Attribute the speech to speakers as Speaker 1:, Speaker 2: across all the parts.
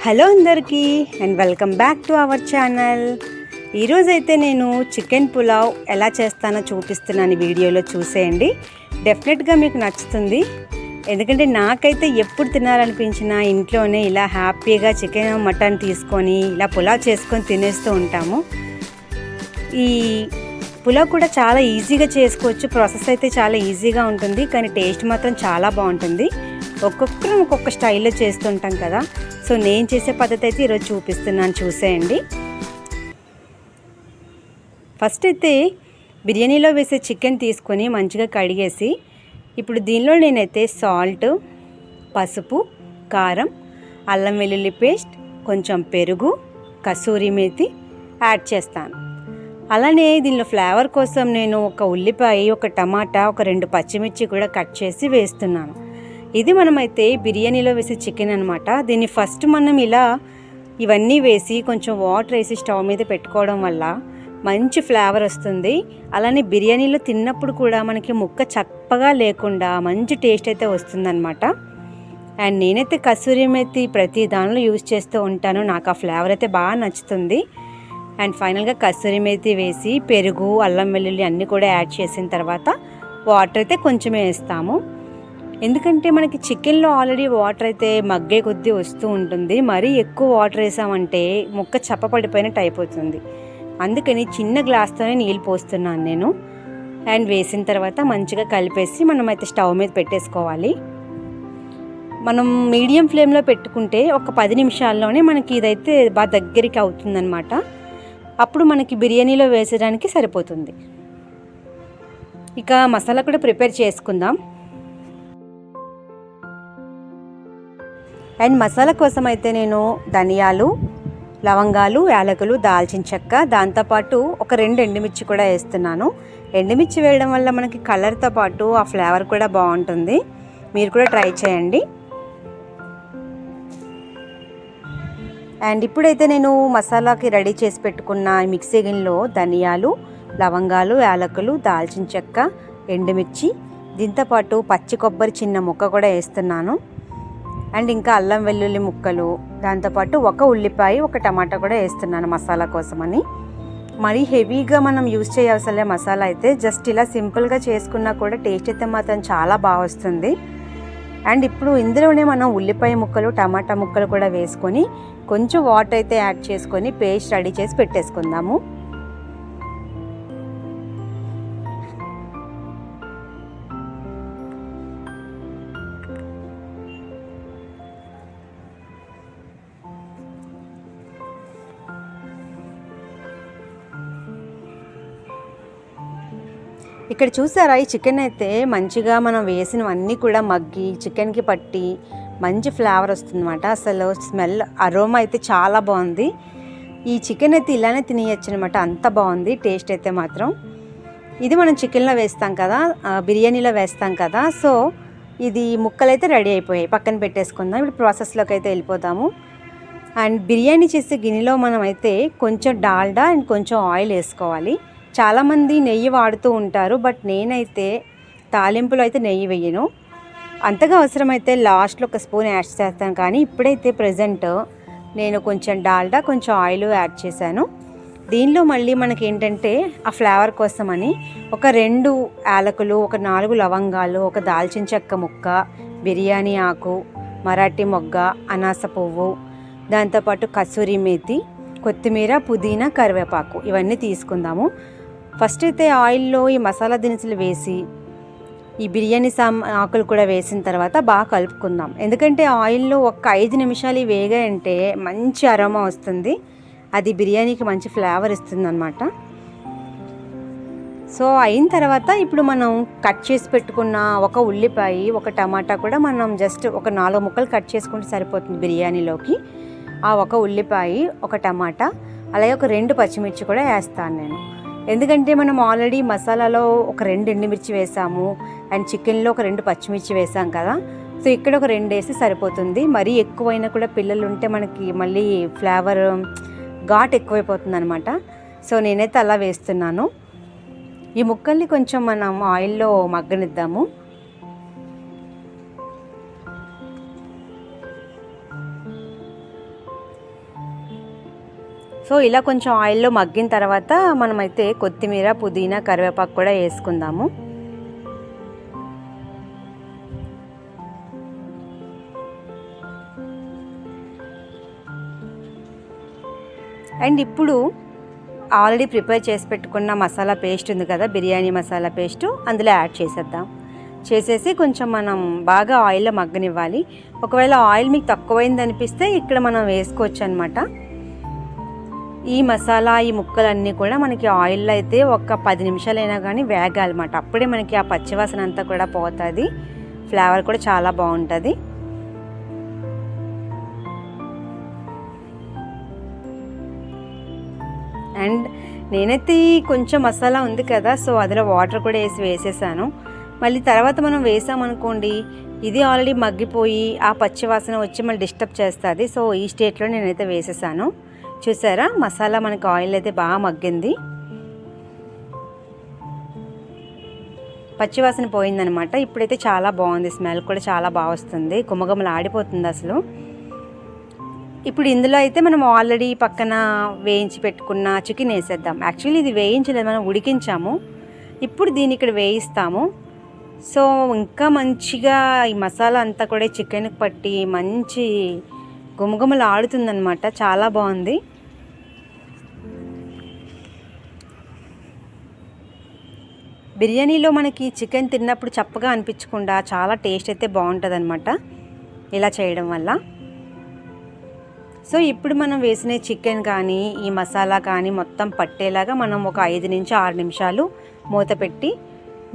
Speaker 1: Hello అందరికీ and welcome back to our channel. ఈరోజైతే నేను చికెన్ పులావ్ ఎలా చేస్తానో చూపిస్తున్నాను. వీడియోలో చూసేయండి, డెఫినెట్గా మీకు నచ్చుతుంది. ఎందుకంటే నాకైతే ఎప్పుడు తినాలనిపించినా ఇంట్లోనే ఇలా హ్యాపీగా చికెన్ మటన్ తీసుకొని ఇలా పులావ్ చేసుకొని తినేస్తూ ఉంటాము. ఈ పులావ్ కూడా చాలా ఈజీగా చేసుకోవచ్చు. ప్రాసెస్ అయితే చాలా ఈజీగా ఉంటుంది, కానీ టేస్ట్ మాత్రం చాలా బాగుంటుంది. ఒక్కొక్కరు ఒక్కొక్క స్టైల్లో చేస్తుంటాం కదా. సో నేను చేసే పద్ధతి అయితే ఈరోజు చూపిస్తున్నాను, చూసేయండి. ఫస్ట్ అయితే బిర్యానీలో వేసే చికెన్ తీసుకొని మంచిగా కడిగేసి, ఇప్పుడు దీనిలో నేనైతే సాల్ట్, పసుపు, కారం, అల్లం వెల్లుల్లి పేస్ట్, కొంచెం పెరుగు, కసూరి మేతి యాడ్ చేస్తాను. అలానే దీనిలో ఫ్లేవర్ కోసం నేను ఒక ఉల్లిపాయ, ఒక టమాటా, ఒక 2 పచ్చిమిర్చి కూడా కట్ చేసి వేస్తున్నాను. ఇది మనమైతే బిర్యానీలో వేసే చికెన్ అనమాట. దీన్ని ఫస్ట్ మనం ఇలా ఇవన్నీ వేసి కొంచెం వాటర్ వేసి స్టవ్ మీద పెట్టుకోవడం వల్ల మంచి ఫ్లేవర్ వస్తుంది. అలానే బిర్యానీలో తిన్నప్పుడు కూడా మనకి ముక్క చప్పగా లేకుండా మంచి టేస్ట్ అయితే వస్తుందన్నమాట. అండ్ నేనైతే కసూరి మేతి ప్రతి దానిలో యూజ్ చేస్తూ ఉంటాను. నాకు ఆ ఫ్లేవర్ అయితే బాగా నచ్చుతుంది. అండ్ ఫైనల్గా కసూరి మేతి వేసి పెరుగు, అల్లం వెల్లుల్లి అన్నీ కూడా యాడ్ చేసిన తర్వాత వాటర్ అయితే కొంచెమే వేస్తాము. ఎందుకంటే మనకి చికెన్లో ఆల్రెడీ వాటర్ అయితే మగ్గే కొద్దీ వస్తూ ఉంటుంది. మరీ ఎక్కువ వాటర్ వేసామంటే ముక్క చప్పపడిపోయినట్టు అయిపోతుంది. అందుకని చిన్న గ్లాస్తోనే నీళ్ళు పోస్తున్నాను నేను. అండ్ వేసిన తర్వాత మంచిగా కలిపేసి మనమైతే స్టవ్ మీద పెట్టేసుకోవాలి. మనం మీడియం ఫ్లేమ్లో పెట్టుకుంటే ఒక 10 నిమిషాల్లోనే మనకి ఇదైతే బాగా దగ్గరికి అవుతుందన్నమాట. అప్పుడు మనకి బిర్యానీలో వేసడానికి సరిపోతుంది. ఇక మసాలా కూడా ప్రిపేర్ చేసుకుందాం. అండ్ మసాలా కోసం అయితే నేను ధనియాలు, లవంగాలు, యాలకులు, దాల్చిన చెక్క, దాంతోపాటు ఒక 2 ఎండుమిర్చి కూడా వేస్తున్నాను. ఎండుమిర్చి వేయడం వల్ల మనకి కలర్తో పాటు ఆ ఫ్లేవర్ కూడా బాగుంటుంది. మీరు కూడా ట్రై చేయండి. అండ్ ఇప్పుడైతే నేను మసాలాకి రెడీ చేసి పెట్టుకున్న మిక్సీ గిన్నెలో ధనియాలు, లవంగాలు, యాలకులు, దాల్చిన చెక్క, ఎండుమిర్చి, దీంతోపాటు పచ్చి కొబ్బరి చిన్న ముక్క కూడా వేస్తున్నాను. అండ్ ఇంకా అల్లం వెల్లుల్లి ముక్కలు, దాంతోపాటు ఒక ఉల్లిపాయ, ఒక టమాటా కూడా వేస్తున్నాను మసాలా కోసమని. మరీ హెవీగా మనం యూజ్ చేయవలసిన మసాలా అయితే జస్ట్ ఇలా సింపుల్గా చేసుకున్నా కూడా టేస్ట్ అయితే మాత్రం చాలా బాగా వస్తుంది. అండ్ ఇప్పుడు ఇందులోనే మనం ఉల్లిపాయ ముక్కలు, టమాటా ముక్కలు కూడా వేసుకొని కొంచెం వాటర్ అయితే యాడ్ చేసుకొని పేస్ట్ రెడీ చేసి పెట్టేసుకుందాము. ఇక్కడ చూసారా, ఈ చికెన్ అయితే మంచిగా మనం వేసినవన్నీ కూడా మగ్గి చికెన్కి పట్టి మంచి ఫ్లేవర్ వస్తుందన్నమాట. అసలు స్మెల్, అరోమా అయితే చాలా బాగుంది. ఈ చికెన్ అయితే ఇలానే తినేయచ్చు అనమాట, అంత బాగుంది టేస్ట్ అయితే మాత్రం. ఇది మనం చికెన్లో వేస్తాం కదా, బిర్యానీలో వేస్తాం కదా. సో ఇది ముక్కలు అయితే రెడీ అయిపోయాయి, పక్కన పెట్టేసుకుందాం. ఇప్పుడు ప్రాసెస్లోకి అయితే వెళ్ళిపోతాము. అండ్ బిర్యానీ చేసే గిన్నెలో మనం అయితే కొంచెం డాల్డా అండ్ కొంచెం ఆయిల్ వేసుకోవాలి. చాలామంది నెయ్యి వాడుతూ ఉంటారు, బట్ నేనైతే తాలింపులో అయితే నెయ్యి వేయను. అంతగా అవసరమైతే లాస్ట్లో ఒక స్పూన్ యాడ్ చేస్తాను, కానీ ఇప్పుడైతే ప్రజెంట్ నేను కొంచెం డాల్డా, కొంచెం ఆయిల్ యాడ్ చేశాను. దీనిలో మళ్ళీ మనకి ఏంటంటే ఆ ఫ్లేవర్ కోసమని ఒక 2 యాలకులు, ఒక 4 లవంగాలు, ఒక దాల్చిన చెక్క ముక్క, బిర్యానీ ఆకు, మరాఠీ మొగ్గ, అనాస పువ్వు, దాంతోపాటు కసూరి మేతి, కొత్తిమీర, పుదీనా, కరివేపాకు ఇవన్నీ తీసుకుందాము. ఫస్ట్ అయితే ఆయిల్లో ఈ మసాలా దినుసులు వేసి ఈ బిర్యానీ ఆకులు కూడా వేసిన తర్వాత బాగా కలుపుకుందాం. ఎందుకంటే ఆయిల్లో ఒక 5 నిమిషాలు వేగాయంటే మంచి అరోమా వస్తుంది, అది బిర్యానీకి మంచి ఫ్లేవర్ ఇస్తుంది అన్నమాట. సో అయిన తర్వాత ఇప్పుడు మనం కట్ చేసి పెట్టుకున్న ఒక ఉల్లిపాయ, ఒక టమాటా కూడా మనం జస్ట్ ఒక 4 ముక్కలు కట్ చేసుకుంటే సరిపోతుంది బిర్యానీలోకి. ఆ ఒక ఉల్లిపాయ, ఒక టమాటా, అలాగే ఒక 2 పచ్చిమిర్చి కూడా వేస్తాను నేను. ఎందుకంటే మనం ఆల్రెడీ మసాలాలో ఒక 2 ఎండుమిర్చి వేసాము, అండ్ చికెన్లో ఒక 2 పచ్చిమిర్చి వేసాం కదా. సో ఇక్కడ ఒక 2 వేసి సరిపోతుంది. మరీ ఎక్కువైనా కూడా పిల్లలు ఉంటే మనకి మళ్ళీ ఫ్లేవర్ ఘాట్ ఎక్కువైపోతుంది అనమాట. సో నేనైతే అలా వేస్తున్నాను. ఈ ముక్కల్ని కొంచెం మనం ఆయిల్లో మగ్గనిద్దాము. సో ఇలా కొంచెం ఆయిల్లో మగ్గిన తర్వాత మనమైతే కొత్తిమీర, పుదీనా, కరివేపాకు కూడా వేసుకుందాము. అండ్ ఇప్పుడు ఆల్రెడీ ప్రిపేర్ చేసి పెట్టుకున్న మసాలా పేస్ట్ ఉంది కదా, బిర్యానీ మసాలా పేస్టు అందులో యాడ్ చేసేద్దాం. చేసేసి కొంచెం మనం బాగా ఆయిల్లో మగ్గనివ్వాలి. ఒకవేళ ఆయిల్ మీకు తక్కువైంది అనిపిస్తే ఇక్కడ మనం వేసుకోవచ్చు అనమాట. ఈ మసాలా, ఈ ముక్కలన్నీ కూడా మనకి ఆయిల్లో అయితే ఒక 10 నిమిషాలైనా కానీ వేగాలన్నమాట. అప్పుడే మనకి ఆ పచ్చివాసన అంతా కూడా పోతుంది, ఫ్లేవర్ కూడా చాలా బాగుంటుంది. అండ్ నేనైతే కొంచెం మసాలా ఉంది కదా, సో అందులో వాటర్ కూడా వేసేసాను. మళ్ళీ తర్వాత మనం వేసామనుకోండి, ఇది ఆల్రెడీ మగ్గిపోయి ఆ పచ్చివాసన వచ్చి మళ్ళీ డిస్టర్బ్ చేస్తుంది. సో ఈ స్టేట్లో నేనైతే వేసేసాను. చూసారా, మసాలా మనకి ఆయిల్ అయితే బాగా మగ్గింది, పచ్చివాసన పోయిందనమాట. ఇప్పుడైతే చాలా బాగుంది, స్మెల్ కూడా చాలా బాగా వస్తుంది, గుమగుమలు ఆడిపోతుంది అసలు. ఇప్పుడు ఇందులో అయితే మనం ఆల్రెడీ పక్కన వేయించి పెట్టుకున్న చికెన్ వేసేద్దాం. యాక్చువల్లీ ఇది వేయించలేదు, మనం ఉడికించాము. ఇప్పుడు దీన్ని ఇక్కడ వేయిస్తాము. సో ఇంకా మంచిగా ఈ మసాలా అంతా కూడా చికెన్కి పట్టి మంచి గుమగుమలు ఆడుతుందన్నమాట, చాలా బాగుంది. బిర్యానీలో మనకి చికెన్ తిన్నప్పుడు చప్పగా అనిపించకుండా చాలా టేస్ట్ అయితే బాగుంటుంది అనమాట ఇలా చేయడం వల్ల. సో ఇప్పుడు మనం వేసిన చికెన్ కానీ ఈ మసాలా కానీ మొత్తం పట్టేలాగా మనం ఒక 5 నుంచి 6 నిమిషాలు మూత పెట్టి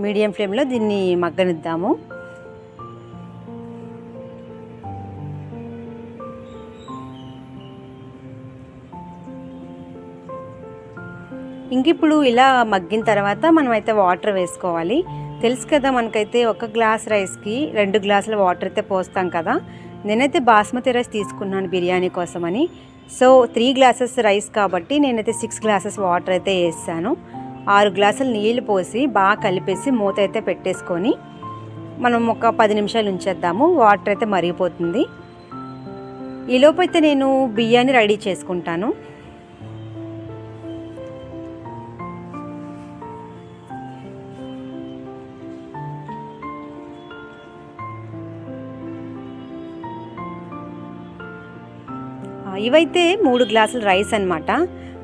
Speaker 1: మీడియం ఫ్లేమ్లో దీన్ని మగ్గనిద్దాము. ఇంక ఇప్పుడు ఇలా మగ్గిన తర్వాత మనమైతే వాటర్ వేసుకోవాలి. తెలుసు కదా, మనకైతే 1 గ్లాస్ రైస్కి 2 గ్లాసుల వాటర్ అయితే పోస్తాం కదా. నేనైతే బాస్మతి రైస్ తీసుకున్నాను బిర్యానీ కోసమని. సో 3 గ్లాసెస్ రైస్ కాబట్టి నేనైతే 6 గ్లాసెస్ వాటర్ అయితే వేసాను. 6 గ్లాసులు నీళ్లు పోసి బాగా కలిపేసి మూత అయితే పెట్టేసుకొని మనం ఒక 10 నిమిషాలు ఉంచేద్దాము. వాటర్ అయితే మరిగిపోతుంది. ఈలోపు అయితే నేను బియ్యాన్ని రెడీ చేసుకుంటాను. ఇవైతే 3 గ్లాసుల రైస్ అనమాట.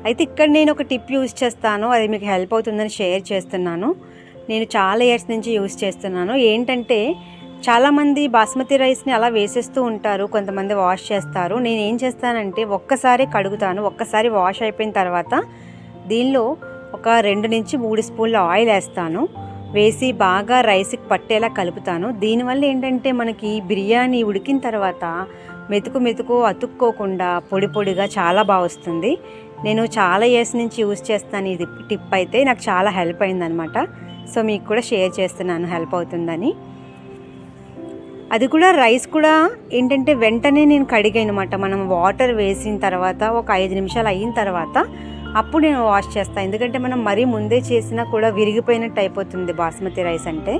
Speaker 1: అయితే ఇక్కడ నేను ఒక టిప్ యూజ్ చేస్తాను, అది మీకు హెల్ప్ అవుతుందని షేర్ చేస్తున్నాను. నేను చాలా ఇయర్స్ నుంచి యూజ్ చేస్తున్నాను. ఏంటంటే చాలామంది బాస్మతి రైస్ని అలా వేసేస్తూ ఉంటారు, కొంతమంది వాష్ చేస్తారు. నేను ఏం చేస్తానంటే ఒక్కసారి కడుగుతాను, ఒక్కసారి వాష్ అయిపోయిన తర్వాత దీనిలో ఒక 2 నుంచి 3 స్పూన్ల ఆయిల్ వేస్తాను. వేసి బాగా రైస్కి పట్టేలా కలుపుతాను. దీనివల్ల ఏంటంటే మనకి బిర్యానీ ఉడికిన తర్వాత మెతుకు మెతుకు అతుక్కోకుండా పొడి పొడిగా చాలా బాగా వస్తుంది. నేను చాలా ఇయర్స్ నుంచి యూజ్ చేస్తాను. ఇది టిప్ అయితే నాకు చాలా హెల్ప్ అయిందనమాట. సో మీకు కూడా షేర్ చేస్తున్నాను, హెల్ప్ అవుతుందని. అది కూడా రైస్ కూడా ఏంటంటే వెంటనే నేను కడిగానమాట. మనం వాటర్ వేసిన తర్వాత ఒక 5 నిమిషాలు అయిన తర్వాత అప్పుడు నేను వాష్ చేస్తాను. ఎందుకంటే మనం మరీ ముందే చేసినా కూడా విరిగిపోయినట్టు అయిపోతుంది బాస్మతి రైస్ అంటే.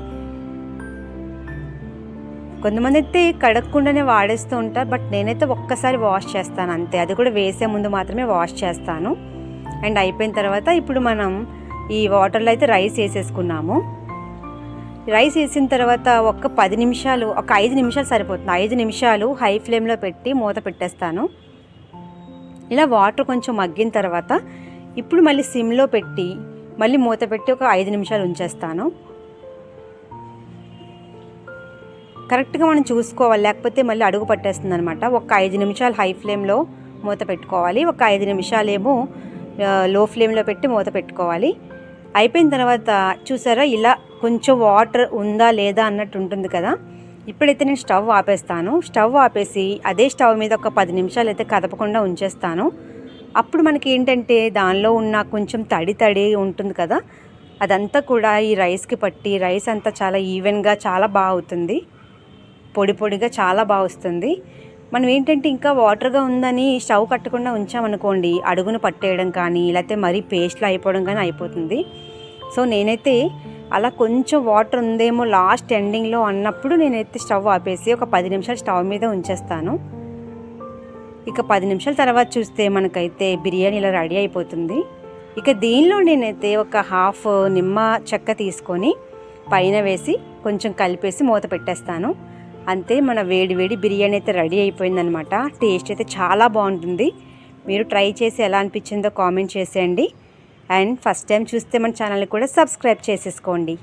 Speaker 1: కొంతమంది అయితే కడగకుండానే వాడేస్తూ ఉంటారు, బట్ నేనైతే ఒక్కసారి వాష్ చేస్తాను అంతే. అది కూడా వేసే ముందు మాత్రమే వాష్ చేస్తాను. అండ్ అయిపోయిన తర్వాత ఇప్పుడు మనం ఈ వాటర్లో అయితే రైస్ వేసేసుకున్నాము. రైస్ వేసిన తర్వాత ఒక 10 నిమిషాలు, ఒక 5 నిమిషాలు సరిపోతుంది. 5 నిమిషాలు హై ఫ్లేమ్లో పెట్టి మూత పెట్టేస్తాను. ఇలా వాటర్ కొంచెం మగ్గిన తర్వాత ఇప్పుడు మళ్ళీ సిమ్లో పెట్టి మళ్ళీ మూత పెట్టి ఒక 5 నిమిషాలు ఉంచేస్తాను. కరెక్ట్గా మనం చూసుకోవాలి, లేకపోతే మళ్ళీ అడుగు పట్టేస్తుంది అనమాట. ఒక 5 నిమిషాలు హై ఫ్లేమ్లో మూత పెట్టుకోవాలి, ఒక 5 నిమిషాలేమో లో ఫ్లేమ్లో పెట్టి మూత పెట్టుకోవాలి. అయిపోయిన తర్వాత చూసారా, ఇలా కొంచెం వాటర్ ఉందా లేదా అన్నట్టు ఉంటుంది కదా. ఇప్పుడైతే నేను స్టవ్ ఆపేస్తాను. స్టవ్ ఆపేసి అదే స్టవ్ మీద ఒక 10 నిమిషాలు అయితే కదపకుండా ఉంచేస్తాను. అప్పుడు మనకి ఏంటంటే దానిలో ఉన్న కొంచెం తడి తడి ఉంటుంది కదా, అదంతా కూడా ఈ రైస్కి పట్టి రైస్ అంతా చాలా ఈవెన్గా చాలా బాగా అవుతుంది, పొడి పొడిగా చాలా బాగా వస్తుంది. మనం ఏంటంటే ఇంకా వాటర్గా ఉందని స్టవ్ కట్టకుండా ఉంచామనుకోండి, అడుగును పట్టేయడం కానీ లేకపోతే మరీ పేస్ట్లో అయిపోవడం కానీ అయిపోతుంది. సో నేనైతే అలా కొంచెం వాటర్ ఉందేమో లాస్ట్ ఎండింగ్లో అన్నప్పుడు నేనైతే స్టవ్ ఆపేసి ఒక 10 నిమిషాలు స్టవ్ మీద ఉంచేస్తాను. ఇక 10 నిమిషాల తర్వాత చూస్తే మనకైతే బిర్యానీ ఇలా రెడీ అయిపోతుంది. ఇక దీనిలో నేనైతే ఒక హాఫ్ నిమ్మ చెక్క తీసుకొని పైన వేసి కొంచెం కలిపేసి మూత పెట్టేస్తాను. అంతే, మన వేడి వేడి బిర్యానీ అయితే రెడీ అయిపోయిందనమాట. టేస్ట్ అయితే చాలా బాగుంటుంది. మీరు ట్రై చేసి ఎలా అనిపించిందో కామెంట్ చేసేయండి. అండ్ ఫస్ట్ టైం చూస్తే మన ఛానల్ని కూడా సబ్స్క్రైబ్ చేసేసుకోండి.